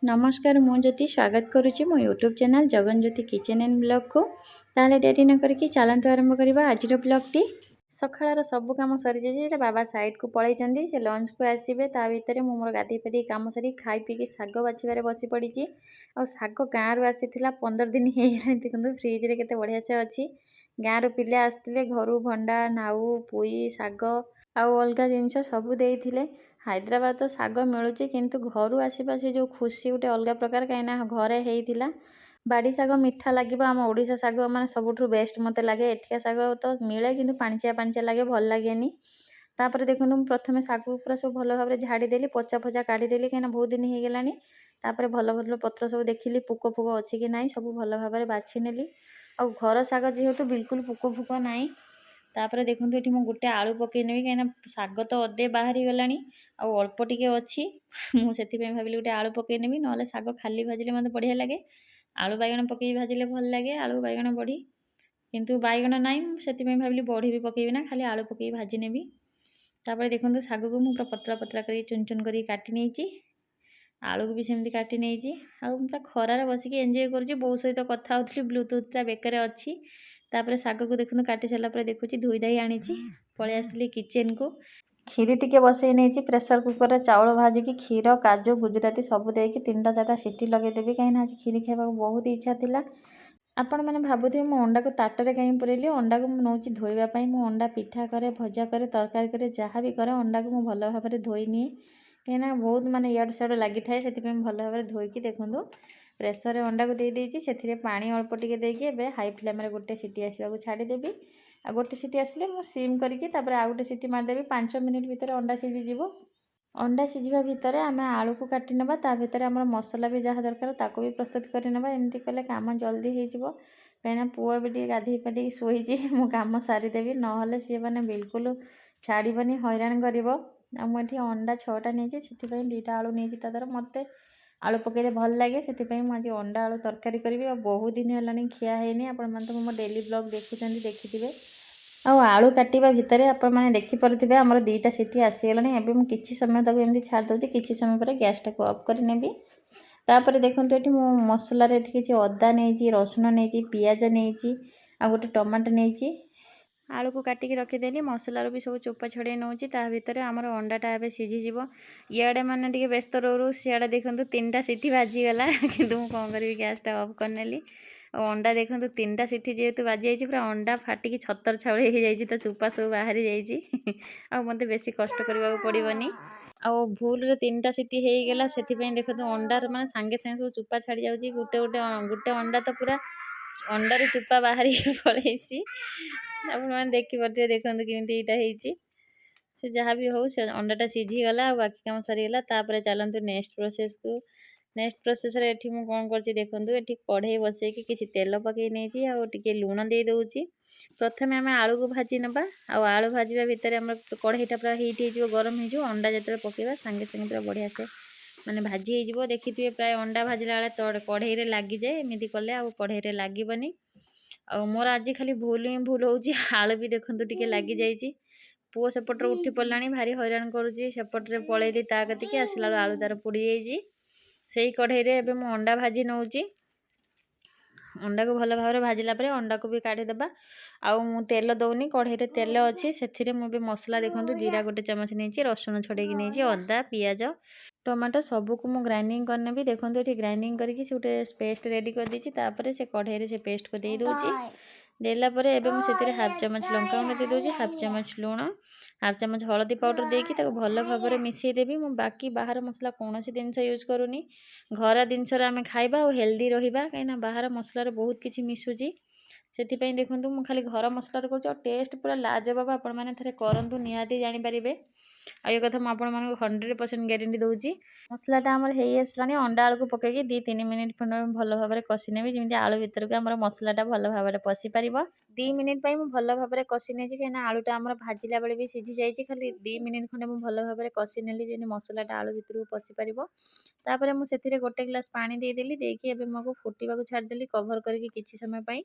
नमस्कार मु ज्योति स्वागत करुच्ची मो YouTube channel Jagan Jyoti kitchen and blog को ताले डेरी न करके चलतु आरंभ करवा आज ब्लॉग टी सकाळ सब कम सरी जाइए बाबा साइड को पलैंती से लंच को आसबे ता भितर मु मोर गाधे पाधे कम सरी खाई पीकी शाग बाछबार बसी पड़ी आ शाग गाँव रू आसी 15 दिन हो देखो फ्रिज रे केते बढ़िया से अच्छी गाँव रू पिले आसते घर भंडा नाऊ पुई शाग आउ अलग जिनस सब देते हैदराबाद तो शाग मिलूँ किंतु घर आसवा से जो खुशी गोटे अलग प्रकार कहीं घरे होता बाड़ी शाग मीठा लगे आम ओडिशा शाग मैंने सबुठ बेस्ट मत लगे एठिका शाग तो मिले कि पाणिचिया पाणिचिया लगे भल लगे तापर देखो प्रथम शाग पूरा सब भल भाव झाड़ीदेली पचा फचा काढ़ीदेली कहीं बहुत दिन हो गलानी तापर भल भल पत्र सब देखिली पुक फुक अच्छी कि ना सब भल भाव बाछि नेली आ घर शाग जेहेतु बिल्कुल पुक फुक ना तापर देखो ये मुझे गोटे आलू पकईनेबी कहीं शाग तो अदे बाहरी गला अल्प टिके अच्छी मुझे भाविली गोटे आलू पकईनेबी ना शाग खाली भाजिले मत बढ़िया लगे आलू बैगण पकई भाजिले भल लगे आलू बैगण बड़ी किंतु बैगण ना से भाविली बड़ी भी पकईबी ना खाली आलू पकई भाजी नेबी तापर देखो शाग को मुझे पतला पतला कर चुन चुन कर काटी नहीं आलू को भी सेमती काटी नहीं पूरा खरार बसिक एंजय कर बो सहित कथा होती ब्लूटूथ बेकर अच्छी तापर शाग को देखो काटी सारापर देखुची धोई धाई आनी पलि आसली किचन को खीरी टिके बसई नहीं प्रेसर कुकर चाउल भाजिकी क्षीर काजू गुजराती सब देकी 3-4टा सीटी लगेदेवी कहीं आज खीरी खावा बहुत इच्छा था आपण मैंने भावुथे मो अंडा को ताटरे कहीं पुरेली अंडा को नौची धोइबापी मु अंडा पिठा करे भजा करे तरकारी करे जहाँ भी करे अंडा को मुझे भल भाव धोई निए कहीं बहुत माने इयाड़ सियाड़ लगी थाए से भल भाव धोईकी देखूँ प्रेसर अंडा को देदेची से पानी अल्प टिके देकी एबे हाई फ्लेम रे गोटे सीटी आसवा छाड़ीदेवी आ गोटे सीटी आसिले मु सिम करके तापर आ गोटे सीटी मारदेवी 5 मिनिट भितर अंडा सीझीज अंडा सीझा भितर आम आलू को काटी नबा ता भितर आम मसला भी जहाँ दरकार ताको भी प्रस्तुत कर नबा एमती कले काम जल्दी हो कहीं पुआ भी टे गाधे पाधे शोची मु काम सारीदेवी ना सी मैंने बिल्कुल छाड़बनी हैरान कर मुझे अंडा 6टा नहीं से 2टा आलू नहीं तर मत आलू पकईले भल लगे से मुझे अंडा आलू तरकारी करी बहुत दिन है खिया है आपण तो मो डेली ब्लॉग देखुं देखिथे आलू काटिबा भितर आपण मैंने देखिपे आमर 2टा सीटी आसीगला एवं मुझे किसी समय तक एमती छाड़ दूसरी किसी समय पर गैस टाक अफ कर नेबी तापर देखो ये मो मसला किसी अदा नहीं रसुण नहीं पियाज नहीं आ गोटे टमाटो नहीं आलू को काटिकी रखीदेली मसलार भी सब चोपा छड़े नौ भितर आमर अंडाटा ए सीझीज इे मैंने व्यस्त रो सियाड़े देखो 3टा सीटी बाजीगला कि कौन करी गैसटा अफ करनेली और अंडा देखो 3टा सीटी जेहेतु बाजी जाइए पूरा अंडा फाटिकी छतर छाउड़ी हो जाइए तो चोपा सब बाहरी जाइए आ मत बेसी कष्ट करने पड़ोनी आउ भूल 3टा सीटी हो गला से देखो अंडार मैंने सांगे सांगे सब चोपा छाड़ी जाऊँगी गोटे गोटे गोटे अंडा तो पूरा अंडार चोपा बाहरी पड़े आपने देखिपे देखो केमी यहाँ से जहाँ भी हो से अंडाटा सीझीगला आ बाकी कम सरीगला तापर चलतु नेक्स्ट प्रोसेस को नेक्स्ट प्रोसेस रे एठी मु कोन करछि देखंतु एठी कढ़ई बसई कि किछि तेल पकई नेछि आ टिके लूण दे दउछि प्रथमे आमे आलू को भाजी नबा आ आलू भाजीबा भितर हमर कढ़ईटा पूरा हीट हो गरम हो अंडा जतरे पकेबा संगे संगे पूरा बढ़िया से माने भाजी हो देखिथिबे प्राय अंडा भाजिला बेले कढ़ई रे लागी जाए एमिति कले आ कढ़ई रे लागिबनी आ मोर आज खाली भूल ही भूल होउछि आलू भी देखंतु टिके लागी जाइछि पुओ सेपटर उठी पड़लानी भारी हैरान करुच्ची सेपटे पलैली ता कतिकी आसला आलू तार पोड़ी जाइए से कढ़ई रे एबे मु अंडा भाजी नौची अंडा को भल भाव भाजिला परे अंडा को भी काढ़ीदेबा आउ मु तेल दौनी कढ़ई रे तेल अच्छी से मुझे मसला देखो जीरा गोटे चमच नहीं रसुण छड़ेकी नहीं अदा पियाज टमाटो सबको मु ग्राइंडिंग करने भी देखो ये ग्राइंडिंग करके से गोटे पेस्ट रेडी कर देछि तापर से कढ़ई रे से पेस्ट को दे दूची देला परे एबे मु सेतिरे हाफ चमच लंका गुंड दे दूची हाफ चमच लूण हाफ चमच हलदी पाउडर देकी ताको भल भाव मिसई देबी मु बाकी बाहर मसला कौन जिनस यूज करूनी घर जिनस आमे खाइबा और हेल्दी रहिबा कहीं बाहर मसलार बहुत किछि मिसुची से देखो मु खाली घर मसलार कर टेस्ट पूरा लाजवाब आपण मैंने थे करूँ निहाती जानीपारे आ ये कथा मुझे 100% ग्यारंटी दूची मसलाटा आमर हो आसलानी अंडा आलू को पकईकि 2-3 मिनिट खंड भल भाव कषिनेबी जमी आलू भितर को आम मसलाटा भल भाव पशि पार 2 मिनिट मुझे भल भाव कषि कहीं आलूटा आम भाजिला बेले भी सीझी जाइए खाली 2 मिनिट खंडे मुझे भल भाव कषिनेली जमी मसलाटा आलू भितर को पशि पार मुझे गोटे ग्लास पानी देदेली देकी मुझे फुटा छाड़देली कभर करके किसी समय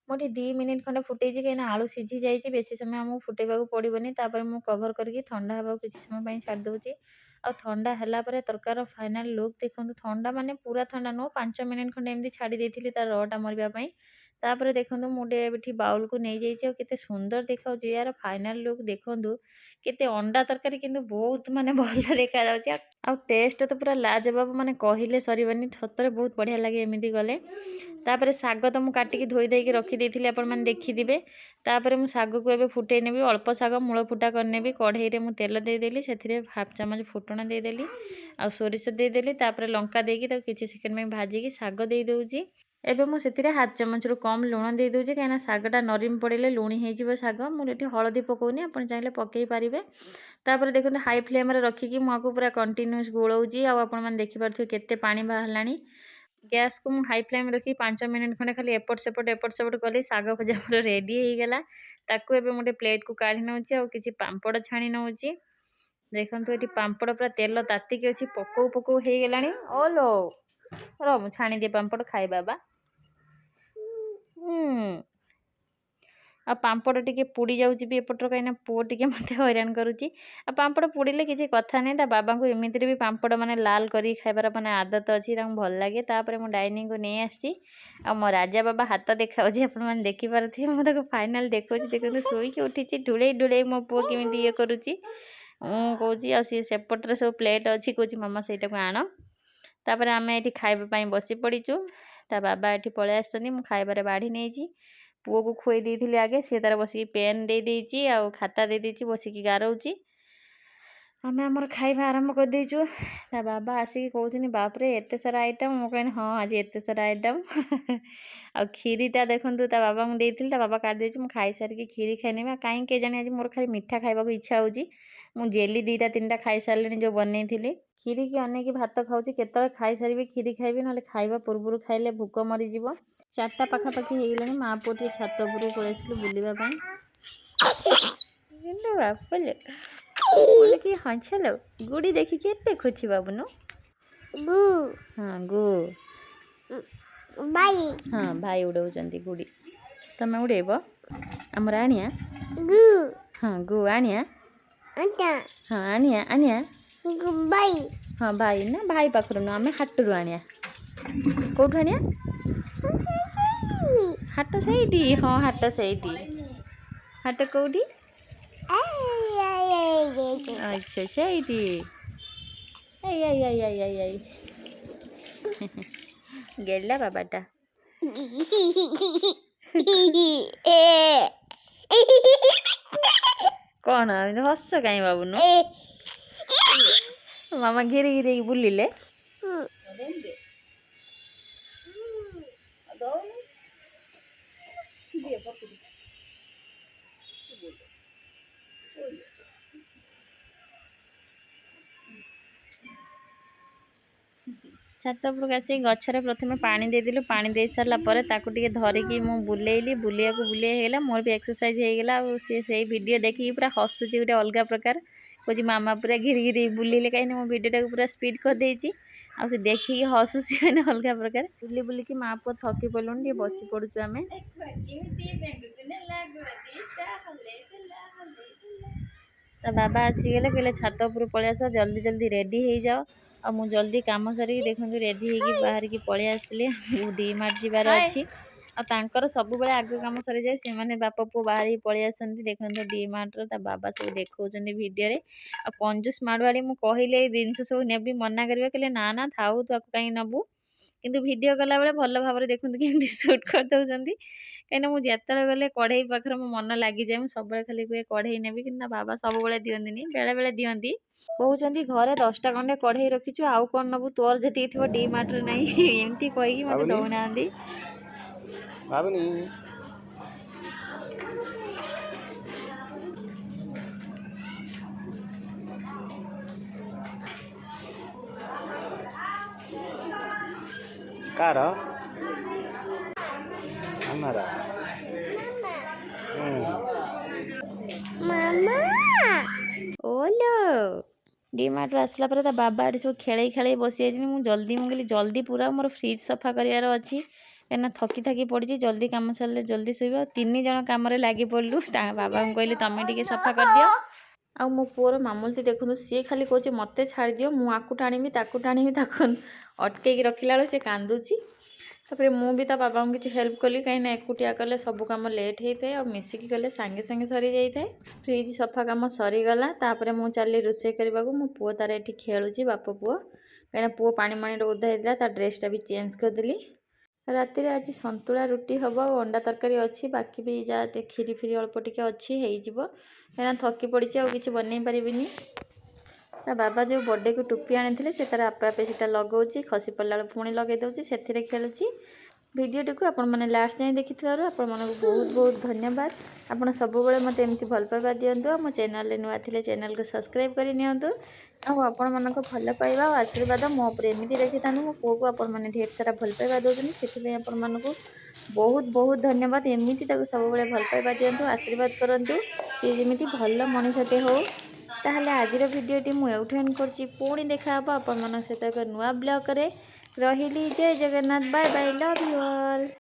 मुझे 2 मिनिट खंडे फुटे कहीं आलू सीझी जाइए बेसी समय आमको फुटेबा पड़ोनी मुझे कभर करके ठंडा हाँ किसी समय छाड़ दूची ଆଉ ଥଣ୍ଡା ହେଲା ପରେ ତରକାରୀର ଫାଇନାଲ୍ ଲୁକ୍ ଦେଖନ୍ତୁ। ଥଣ୍ଡା ମାନେ ପୁରା ଥଣ୍ଡା ନୁହଁ, 5 ମିନିଟ୍ ଖଣ୍ଡେ ଏମିତି ଛାଡ଼ି ଦେଇଥିଲି ତା ରଟା ମରିବା ପାଇଁ। ତାପରେ ଦେଖନ୍ତୁ ମୁଁ ଟିକେ ଏଠି ବାଉଲକୁ ନେଇଯାଇଛି ଆଉ କେତେ ସୁନ୍ଦର ଦେଖାଉଛି। ୟାର ଫାଇନାଲ୍ ଲୁକ୍ ଦେଖନ୍ତୁ। କେତେ ଅଣ୍ଡା ତରକାରୀ କିନ୍ତୁ ବହୁତ ମାନେ ଭଲ ଦେଖାଯାଉଛି। ଆଉ ଟେଷ୍ଟ ତ ପୁରା ଲାଜବାବ, ମାନେ କହିଲେ ସରିବନି। ସତରେ ବହୁତ ବଢ଼ିଆ ଲାଗେ ଏମିତି ଗଲେ। ତାପରେ ଶାଗ ତ ମୁଁ କାଟିକି ଧୋଇ ଦେଇକି ରଖିଦେଇଥିଲି, ଆପଣମାନେ ଦେଖିଥିବେ। ତାପରେ ମୁଁ ଶାଗକୁ ଏବେ ଫୁଟେଇ ନେବି। ଅଳ୍ପ ଶାଗ ମୂଳ ଫୁଟା କରିନେବି। କଢ଼େଇରେ ମୁଁ ତେଲ ଦେଇଦେଲି, ସେଥିରେ ହାଫ୍ ଚାମଚ ଫୁଟଣ ଦେଇଦେଲି ଆଉ ସୋରିଷ ଦେଇଦେଲି। ତାପରେ ଲଙ୍କା ଦେଇକି ତାକୁ କିଛି ସେକେଣ୍ଡ ପାଇଁ ଭାଜିକି ଶାଗ ଦେଇଦେଉଛି। ଏବେ ମୁଁ ସେଥିରେ ହାଫ୍ ଚାମଚରୁ କମ୍ ଲୁଣ ଦେଇଦେଉଛି, କାହିଁକିନା ଶାଗଟା ନରମ ପଡ଼ିଲେ ଲୁଣି ହେଇଯିବ ଶାଗ। ମୁଁ ଏଠି ହଳଦୀ ପକଉନି, ଆପଣ ଚାହିଁଲେ ପକେଇ ପାରିବେ। ତାପରେ ଦେଖନ୍ତୁ ହାଇ ଫ୍ଲେମ୍ରେ ରଖିକି ମୁଁ ଆକୁ ପୁରା କଣ୍ଟିନ୍ୟୁସ୍ ଗୋଳଉଛି। ଆଉ ଆପଣମାନେ ଦେଖିପାରୁଥିବେ କେତେ ପାଣି ବାହାରିଲାଣି। ଗ୍ୟାସ୍କୁ ମୁଁ ହାଇ ଫ୍ଲେମ୍ ରଖି 5 ମିନିଟ୍ ଖଣ୍ଡେ ଖାଲି ଏପଟ ସେପଟ କଲି। ଶାଗ ଭଜା ମୋର ରେଡ଼ି ହେଇଗଲା। ତାକୁ ଏବେ ମୁଁ ଗୋଟେ ପ୍ଲେଟ୍କୁ କାଢ଼ି ନେଉଛି ଆଉ କିଛି ପାମ୍ପଡ଼ ଛାଣି ନେଉଛି। ଦେଖନ୍ତୁ ଏଠି ପାମ୍ପଡ଼ ପୁରା ତେଲ ତାତିକି ଅଛି, ପକଉ ହେଇଗଲାଣି। ଓଲୋ ର ମୁଁ ଛାଣିଦିଏ ପାମ୍ପଡ଼, ଖାଇବା ବା। ଆଉ ପାମ୍ପଡ଼ ଟିକେ ପୋଡ଼ି ଯାଉଛି ବି ଏପଟର, କାହିଁକିନା ପୁଅ ଟିକେ ମୋତେ ହଇରାଣ କରୁଛି। ଆଉ ପାମ୍ପଡ଼ ପୋଡ଼ିଲେ କିଛି କଥା ନାହିଁ, ତା ବାବାଙ୍କୁ ଏମିତିରେ ବି ପାମ୍ପଡ଼ ମାନେ ଲାଲ କରିକି ଖାଇବାର ମାନେ ଆଦତ ଅଛି, ତାଙ୍କୁ ଭଲ ଲାଗେ। ତାପରେ ମୁଁ ଡାଇନିଂକୁ ନେଇ ଆସିଛି। ଆଉ ମୋ ରାଜା ବାବା ହାତ ଦେଖାଉଛି, ଆପଣମାନେ ଦେଖିପାରୁଥିବେ। ମୁଁ ତାକୁ ଫାଇନାଲ୍ ଦେଖାଉଛି। ଦେଖନ୍ତୁ ଶୋଇକି ଉଠିଛି, ଢୁଳେଇ ମୋ ପୁଅ କେମିତି ଇଏ କରୁଛି। ମୁଁ କହୁଛି, ଆଉ ସିଏ ସେପଟରେ ସବୁ ପ୍ଲେଟ୍ ଅଛି, କହୁଛି ମାମା ସେଇଟାକୁ ଆଣ। ତାପରେ ଆମେ ଏଠି ଖାଇବା ପାଇଁ ବସି ପଡ଼ିଛୁ। ତା ବାବା ଏଠି ପଳେଇ ଆସିଛନ୍ତି, ମୁଁ ଖାଇବାରେ ବାଢ଼ି ନେଇଛି। ପୁଅକୁ ଖୁଆଇ ଦେଇଥିଲି ଆଗେ, ସିଏ ତାର ବସିକି ପେନ୍ ଦେଇଦେଇଛି ଆଉ ଖାତା ଦେଇଦେଇଛି, ବସିକି ଗାରଉଛି। ଆମେ ଆମର ଖାଇବା ଆରମ୍ଭ କରିଦେଇଛୁ। ତା ବାବା ଆସିକି କହୁଛନ୍ତି, ବାପରେ ଏତେ ସାରା ଆଇଟମ୍। ମୁଁ କହିଲି ହଁ ଆଜି ଏତେ ସାରା ଆଇଟମ୍। ଆଉ କ୍ଷୀରିଟା ଦେଖନ୍ତୁ ତା ବାବାଙ୍କୁ ଦେଇଥିଲି, ତା ବାବା କାଟିଦେଇଛି। ମୁଁ ଖାଇସାରିକି କ୍ଷୀରି ଖାଇନେବି। କାହିଁକି କେଜାଣି ଆଜି ମୋର ଖାଲି ମିଠା ଖାଇବାକୁ ଇଚ୍ଛା ହେଉଛି। ମୁଁ ଜେଲି 2ଟା 3ଟା ଖାଇସାରିଲିଣି ଯେଉଁ ବନେଇଥିଲି। କ୍ଷୀରିକି ଅନେଇକି ଭାତ ଖାଉଛି, କେତେବେଳେ ଖାଇସାରିବି କ୍ଷୀରି ଖାଇବି, ନହେଲେ ଖାଇବା ପୂର୍ବରୁ ଖାଇଲେ ଭୋକ ମରିଯିବ। 4ଟା ପାଖାପାଖି ହେଇଗଲାଣି। ମା ପୁଅ ଟିକେ ଛାତ ଉପରକୁ ପଳେଇ ଆସିଲୁ ବୁଲିବା ପାଇଁ। କି ହଁଛଲୋ ଗୁଡ଼ି ଦେଖିକି ଏତେ ଖୁସି ବାବୁନୁ। ହଁ ଗୁ ହଁ ଭାଇ ଉଡ଼ଉଛନ୍ତି ଗୁଡ଼ି, ତମେ ଉଡ଼େଇବ ଆମର ଆଣିଆ। ହଁ ଗୁ ଆଣିଆ। ହଁ ଆଣିଆ। ହଁ ଭାଇ ନା, ଭାଇ ପାଖରୁ ନୁହଁ, ଆମେ ହାଟରୁ ଆଣିଆ। କେଉଁଠୁ ଆଣିଆ? ହାଟ ସେଇଠି। ହଁ ହାଟ ସେଇଠି। ହାଟ କେଉଁଠି? ଆଚ୍ଛା ସେଇଠି। ଏଇ ଗେଲା ବାବାଟା। କଣ ଏମିତି ହସ କାହିଁ ବାବୁନୁ? ମାମା ଘିରି ହେଇକି ବୁଲିଲେ। ଛାତ ଉପରକୁ ଆସିକି ଗଛରେ ପ୍ରଥମେ ପାଣି ଦେଇଦେଲୁ। ପାଣି ଦେଇ ସାରିଲା ପରେ ତାକୁ ଟିକେ ଧରିକି ମୁଁ ବୁଲେଇଲି। ବୁଲେଇ ହେଇଗଲା, ମୋର ବି ଏକ୍ସରସାଇଜ୍ ହେଇଗଲା। ଆଉ ସିଏ ସେଇ ଭିଡ଼ିଓ ଦେଖିକି ପୁରା ହସୁଛି ଗୋଟେ ଅଲଗା ପ୍ରକାର। କହୁଛି ମାମା ପୁରା ଘିରି ବୁଲିଲେ, କାହିଁକିନା ମୁଁ ଭିଡ଼ିଓଟାକୁ ପୁରା ସ୍ପିଡ଼୍ କରିଦେଇଛି। ଆଉ ସେ ଦେଖିକି ହସୁଛି ମାନେ ଅଲଗା ପ୍ରକାର। ବୁଲିକି ମା ପୁଅ ଥକି ପଡ଼ିଲୁଣି, ଟିକେ ବସି ପଡ଼ୁଛୁ ଆମେ। ତା ବାବା ଆସିଗଲେ, କହିଲେ ଛାତ ଉପରୁ ପଳେଇ ଆସ, ଜଲ୍ଦି ରେଡ଼ି ହେଇଯାଅ। ଆଉ ମୁଁ ଜଲ୍ଦି କାମ ସାରିକି ଦେଖନ୍ତୁ ରେଡ଼ି ହେଇକି ବାହାରିକି ପଳେଇ ଆସିଲି। ଡିମାର୍ଟ ଯିବାର ଅଛି। ଆଉ ତାଙ୍କର ସବୁବେଳେ ଆଗ କାମ ସରିଯାଏ। ସେମାନେ ବାପ ପୁଅ ବାହାରିକି ପଳେଇ ଆସନ୍ତି। ଦେଖନ୍ତୁ ଡିମାର୍ଟର ତା ବାବା ସବୁ ଦେଖାଉଛନ୍ତି ଭିଡ଼ିଓରେ। ଆଉ କଞ୍ଜୁସ୍ ମାଡ଼ୁଆଳି, ମୁଁ କହିଲେ ଏଇ ଜିନିଷ ସବୁ ନେବି, ମନା କରିବେ, କହିଲେ ନା ଥାଉ, ତୁ ଆକୁ କାହିଁ ନେବୁ। କିନ୍ତୁ ଭିଡ଼ିଓ କଲାବେଳେ ଭଲ ଭାବରେ ଦେଖନ୍ତୁ କେମିତି ସୁଟ୍ କରିଦେଉଛନ୍ତି। କାହିଁକିନା ମୁଁ ଯେତେବେଳେ ଗଲେ କଢ଼େଇ ପାଖରେ ମୋ ମନ ଲାଗିଯାଏ। ମୁଁ ସବୁବେଳେ ଖାଲି କୁହେ କଢ଼େଇ ନେବି, କିନ୍ତୁ ତା ବାବା ସବୁବେଳେ ଦିଅନ୍ତିନି, ବେଳେବେଳେ ଦିଅନ୍ତି। କହୁଛନ୍ତି ଘରେ 10ଟା ଖଣ୍ଡେ କଢ଼େଇ ରଖିଛୁ, ଆଉ କ'ଣ ନେବୁ, ତୋର ଯେତିକି ଥିବ ଡିମାର୍ଟରେ ନାହିଁ। ଏମିତି କହିକି ମୋତେ ଦେଉନାହାନ୍ତି। କାର ଆମର ଓଲୋ ଡିମାର୍ଟରୁ ଆସିଲା ପରେ ତା ବାବା ଏଠି ସବୁ ଖେଳେଇ ବସି ଯାଇଛନ୍ତି। ମୁଁ କହିଲି ଜଲ୍ଦି ପୁରା ମୋର ଫ୍ରିଜ୍ ସଫା କରିବାର ଅଛି, କାହିଁକିନା ଥକି ପଡ଼ିଛି। ଜଲ୍ଦି କାମ ସାରିଲେ ଜଲ୍ଦି ଶୋଇବା। 3 ଜଣ କାମରେ ଲାଗି ପଡ଼ିଲୁ। ତା ବାବାଙ୍କୁ କହିଲି ତମେ ଟିକେ ସଫା କରିଦିଅ। ଆଉ ମୋ ପୁଅର ମାମୁଲତି ଦେଖନ୍ତୁ ସିଏ ଖାଲି କହୁଛି ମୋତେ ଛାଡ଼ିଦିଅ ମୁଁ ଆକୁ ଟାଣିବି ତାକୁ ତାକୁ ଅଟକେଇକି ରଖିଲା ବେଳକୁ ସେ କାନ୍ଦୁଛି। ତାପରେ ମୁଁ ବି ତା ବାବାଙ୍କୁ କିଛି ହେଲ୍ପ କଲି, କାହିଁକିନା ଏକୁଟିଆ କଲେ ସବୁ କାମ ଲେଟ୍ ହେଇଥାଏ ଆଉ ମିଶିକି କଲେ ସାଙ୍ଗେ ସାଙ୍ଗେ ସରିଯାଇଥାଏ। ଫ୍ରିଜ୍ ସଫା କାମ ସରିଗଲା, ତାପରେ ମୁଁ ଚାଲିଲି ରୋଷେଇ କରିବାକୁ। ମୋ ପୁଅ ତାର ଏଠି ଖେଳୁଛି, ବାପ ପୁଅ, କାହିଁକିନା ପୁଅ ପାଣି ମାଣିରେ ଓଦା ହେଇଥିଲା, ତା ଡ୍ରେସ୍ଟା ବି ଚେଞ୍ଜ କରିଦେଲି। ରାତିରେ ଆଜି ସନ୍ତୁଳା ରୁଟି ହେବ ଆଉ ଅଣ୍ଡା ତରକାରୀ ଅଛି, ବାକି ବି ଯାହା କ୍ଷୀରି ଫିରି ଅଳ୍ପ ଟିକେ ଅଛି ହେଇଯିବ, କାହିଁକିନା ଥକି ପଡ଼ିଛି ଆଉ କିଛି ବନେଇ ପାରିବିନି। ତା ବାବା ଯେଉଁ ବର୍ଥଡେକୁ ଟୋପି ଆଣିଥିଲେ ସେ ତାର ଆପେ ଆପେ ସେଟା ଲଗାଉଛି, ଖସି ପଡ଼ିଲା ବେଳକୁ ପୁଣି ଲଗାଇ ଦେଉଛି, ସେଥିରେ ଖେଳୁଛି। ଭିଡ଼ିଓଟିକୁ ଆପଣମାନେ ଲାଷ୍ଟ ଯାଏଁ ଦେଖିଥିବାରୁ ଆପଣମାନଙ୍କୁ ବହୁତ ବହୁତ ଧନ୍ୟବାଦ। ଆପଣ ସବୁବେଳେ ମୋତେ ଏମିତି ଭଲ ପାଇବା ଦିଅନ୍ତୁ, ଆଉ ମୋ ଚ୍ୟାନେଲରେ ନୂଆ ଥିଲେ ଚ୍ୟାନେଲକୁ ସବସ୍କ୍ରାଇବ୍ କରି ନିଅନ୍ତୁ। ଆଉ ଆପଣମାନଙ୍କ ଭଲ ପାଇବା ଆଉ ଆଶୀର୍ବାଦ ମୋ ଉପରେ ଏମିତି ରଖିଥାନ୍ତୁ। ମୋ ପୁଅକୁ ଆପଣମାନେ ଢେର ସାରା ଭଲ ପାଇବା ଦେଉଛନ୍ତି, ସେଥିପାଇଁ ଆପଣମାନଙ୍କୁ ବହୁତ ବହୁତ ଧନ୍ୟବାଦ। ଏମିତି ତାକୁ ସବୁବେଳେ ଭଲ ପାଇବା ଦିଅନ୍ତୁ, ଆଶୀର୍ବାଦ କରନ୍ତୁ, ସିଏ ଯେମିତି ଭଲ ମଣିଷଟେ ହଉ। ତାହେଲେ ଆଜିର ଭିଡ଼ିଓଟି ମୁଁ ଏଇଠୁ ଏଣ୍ଡ କରୁଛି, ପୁଣି ଦେଖା ହେବ ଆପଣମାନଙ୍କ ସହିତ ଏକ ନୂଆ ବ୍ଲଗରେ। ରହିଲି, ଜୟ Jagannath, bye bye, love you all.